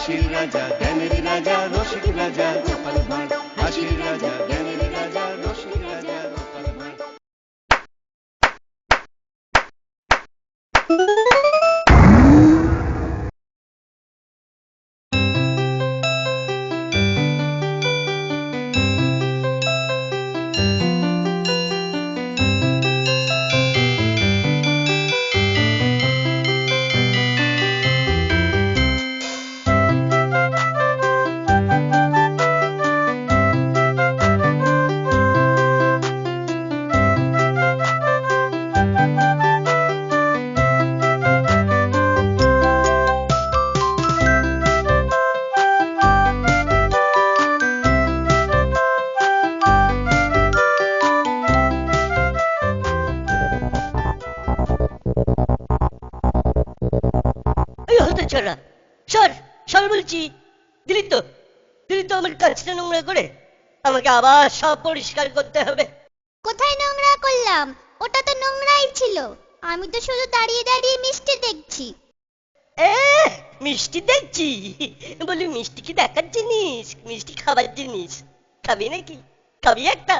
হাসির রাজা জ্ঞানের রাজা রসিক রাজা গোপাল ভাঁড়। হাসির রাজা জ্ঞানের রাজা রসিক রাজা গোপাল ভাঁড়। ছাড়া সর সর বলছি। দিলি তো আমার কাজটা নোংরা করে, আমাকে আবার সব পরিষ্কার করতে হবে। কোথায় নোংরা করলাম? ওটা তো নোংরাই ছিল। আমি তো শুধু দাঁড়িয়ে দাঁড়িয়ে মিষ্টি দেখছি। এ মিষ্টি দেখছি? বলি মিষ্টি কি দেখার জিনিস? মিষ্টি খাবার জিনিস। খাবি নাকি? খাবি একটা?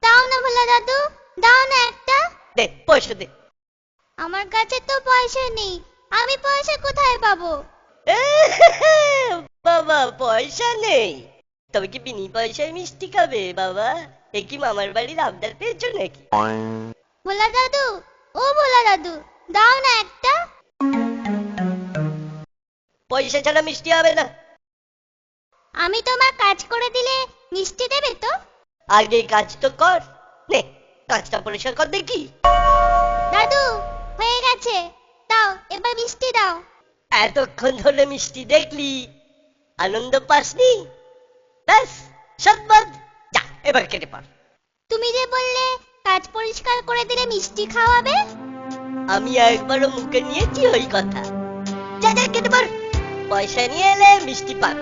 দাও না ভোলা দাদু, দাও না একটা। দে পয়সা দে। আমার কাছে তো পয়সা নেই, আমি পয়সা কোথায় পাবো? বাবা পয়সা নেই? তবে কি বিনি পয়সায় মিষ্টি খাবে বাবা? এ কি মামার বাড়ির আবদার পেয়েছো নাকি? ভোলা দাদু, ও ভোলা দাদু, দাও না একটা। পয়সা ছাড়া মিষ্টি হবে না। আমি তোমার কাজ করে দিলে মিষ্টি দেবে তো? আগে কাজ তো কর। নে কাজটা পরিষ্কার কর দেখি। দাদু হয়ে গেছে, দাও এবার মিষ্টি দাও। এতক্ষণ ধরে মিষ্টি দেখলি, আনন্দ পাসনি? ব্যাস সৎবাদ, যা এবার কেটে পার। তুমি যে বললে কাজ পরিষ্কার করে দিলে মিষ্টি খাওয়াবে। আমি একবারও মুখে নিয়েছি ওই কথা। যা যা কেটে পার, পয়সা নিয়ে এলে মিষ্টি পার।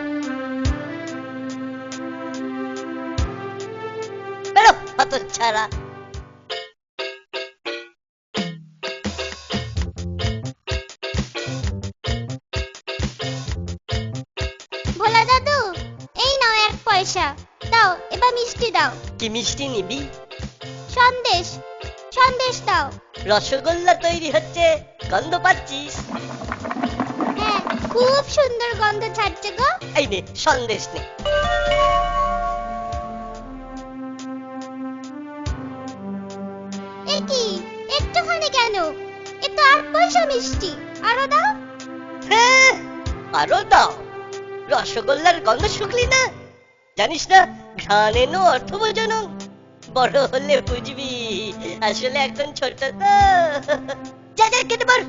বেরো হতচ্ছাড়া। ভোলা দাদু, এই নাও এক পয়সা, দাও এবার মিষ্টি দাও। কি মিষ্টি নিবি? সন্দেশ, সন্দেশ দাও। রসগোল্লা তৈরি হচ্ছে, গন্ধ পাচ্ছিস? হ্যাঁ, খুব সুন্দর গন্ধ ছাড়ছে গো। এই নে সন্দেশ নে। এ কি, একটুখানি কেন? এ তো 8 পয়সা মিষ্টি, আরো দাও। হ্যাঁ আরো দাও। রসগোল্লার গন্ধ শুকলি না? জানিস না ঘ্রাণেন অর্থভোজনং? বড় হলে বুঝবি, আসলে এখন ছোট তো। যা যা কেটে পার।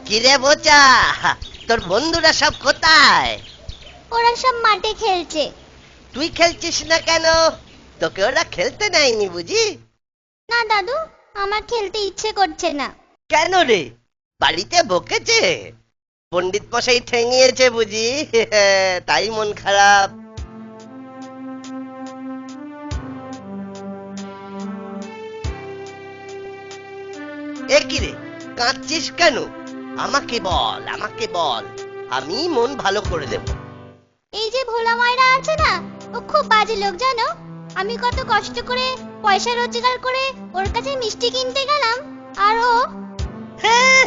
কিরে বোচা, তোর বন্ধুরা সব কোথায়? ওরা সব মাঠে খেলছে। তুই খেলছিস না কেন? তোকে ওরা খেলতে নেয়নি বুঝি? না দাদু, আমার খেলতে ইচ্ছে করছে না। কেন রে, বাড়িতে বকেছে? পণ্ডিত মশাই ঠেঙিয়েছে বুঝি? তাই মন খারাপ। এ কি রে, কাঁদছিস কেন? আমাকে বল, আমাকে বল, আমি মন ভালো করে দেব। এই যে ভোলা ময়রা আছে না, ও খুব বাজে লোক জানো। আমি কত কষ্ট করে পয়সা রোজগার করে ওর কাছে মিষ্টি কিনতে গেলাম, আর ও। হ্যাঁ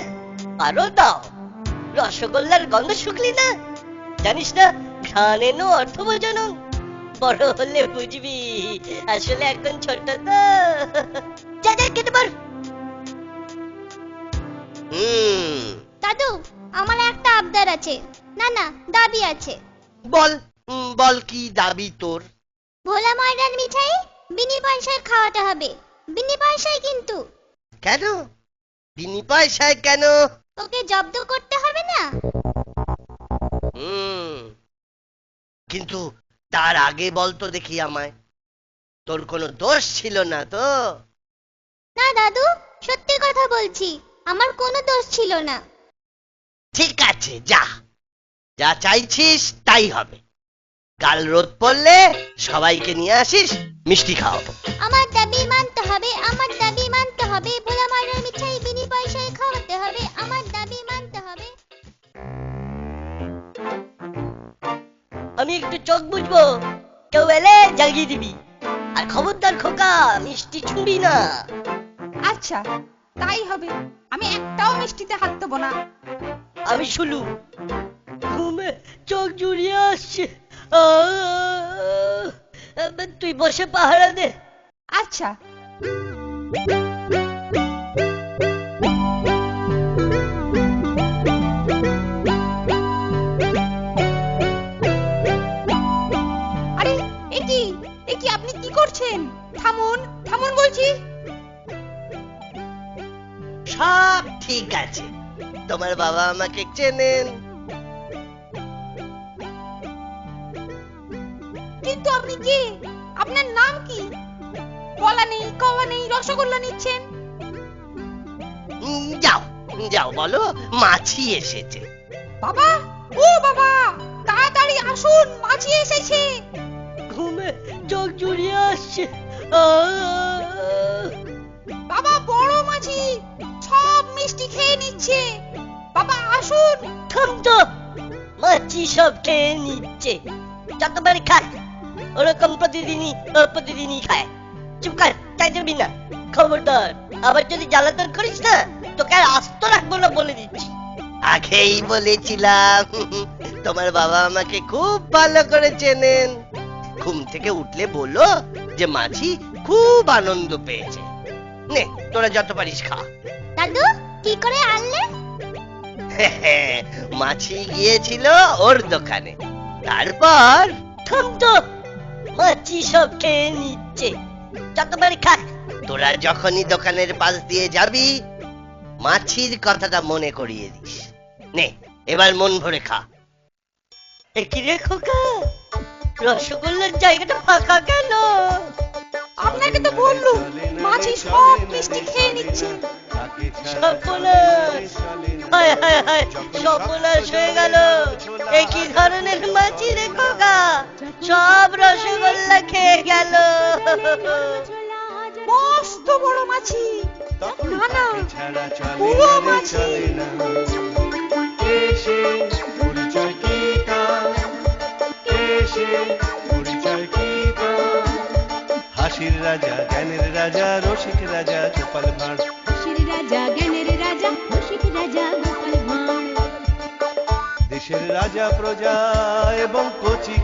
আরো দাও। রসগোল্লার গন্ধ শুকলি না? জানিস না ঘ্রাণেন অর্থভোজনং? বড় হলে বুঝবি, আসলে এখন ছোট তো। যা যা কেটে পার। দাদু, আমার একটা আবদার আছে, না না দাবি আছে। বল, বল কি দাবি তোর? ভোলা ময়রার মিঠাই বিনি পয়সায় খাওয়াতে হবে, বিনি পয়সায় কিন্তু। কেন বিনি পয়সায় কেন? ওকে জব্দ করতে হবে না? কিন্তু তার আগে বল তো দেখি আমায়, তোর কোনো দোষ ছিল না তো? না দাদু, সত্যি কথা বলছি, আমার কোনো দোষ ছিল না। ঠিক আছে, যা যা চাইছিস তাই হবে। কাল রোদ পড়লে সবাইকে নিয়ে আসিস, মিষ্টি খাওয়াবো। আমার দাবি মানতে হবে, আমার দাবি মানতে হবে, ভোলা ময়রার মিঠাই বিনি পয়সায় খাওয়াতে হবে, আমার দাবি মানতে হবে। আমি একটু চোখ বুঝবো, কেউ এলে জাগিয়ে দিবি। আর খবরদার খোকা, মিষ্টি ছুঁবি না। আচ্ছা তাই হবে, আমি একটাও মিষ্টিতে হাত দেবো না। আমি শুলু, ঘুমে চোখ জুড়িয়ে আসছে। তুই বসে পাহারা দে। আচ্ছা। আরে এ কি আপনি কি করছেন? থামুন থামুন বলছি। সব ঠিক আছে, তোমার বাবা আমাকে চেনেন। কিন্তু আপনি কে? আপনার নাম কি? কলা নেই, কওয়া নেই, রসগোল্লা নিচ্ছেন। যাও যাও, বলো মাছি এসেছে। বাবা, ও বাবা, তাড়াতাড়ি আসুন, মাছি এসেছে। ঘুমে চোখ জুড়িয়ে আসছে। বাবা, বড় মাছি সব মিষ্টি খেয়ে নিচ্ছে। বাবা আসুন। থাম তো, মাছি সব খেয়ে নিচ্ছে। যতবারই খায় ওরকম প্রতিদিনই খায়। চুপ কর, চাই যাবি না। খবরদার, আবার যদি জ্বালাতন করিস না, তোকে আর আস্ত রাখবো না বলে দিচ্ছি। আগেই বলেছিলাম, তোমার বাবা আমাকে খুব ভালো করে চেনেন। ঘুম থেকে উঠলে বলো যে মাছি খুব আনন্দ পেয়েছে। নে, তোরা যত পারিস খা। দাদু কি করে আনলে? মাছি গিয়েছিল ওর দোকানে, তারপর থাম তো, মাছি সব খেয়ে নিচ্ছে। যতবারই খায়। তোরা যখনই দোকানের পাশ দিয়ে যাবি, মাছির কথাটা মনে করিয়ে দিস। নে, এবার মন ভরে খা। কি রে খোকা, রসগোল্লার জায়গাটা ফাঁকা কেন? আপনাকে তো বললুম, মাছি সব মিষ্টি খেয়ে নিচ্ছে। সর্বনাশ, হায় হায় হায়, সর্বনাশ হয়ে গেল। এ কি ধরনের মাছি রে খোকা, সব রসগোল্লা খেয়ে গেল। মস্ত বড় মাছি। না না, ছাড়া চলে পুরো না রে, মাছি। চলে না। এসে পরিচয় কি তার, এসে পরিচয় কি তার। হাসির রাজা, জ্ঞানের রাজা, রসিক রাজা, গোপাল ভাঁড়। হাসির রাজা, জ্ঞানের রাজা, রসিক রাজা, গোপাল ভাঁড়। দেশের রাজা, প্রজা এবং কচি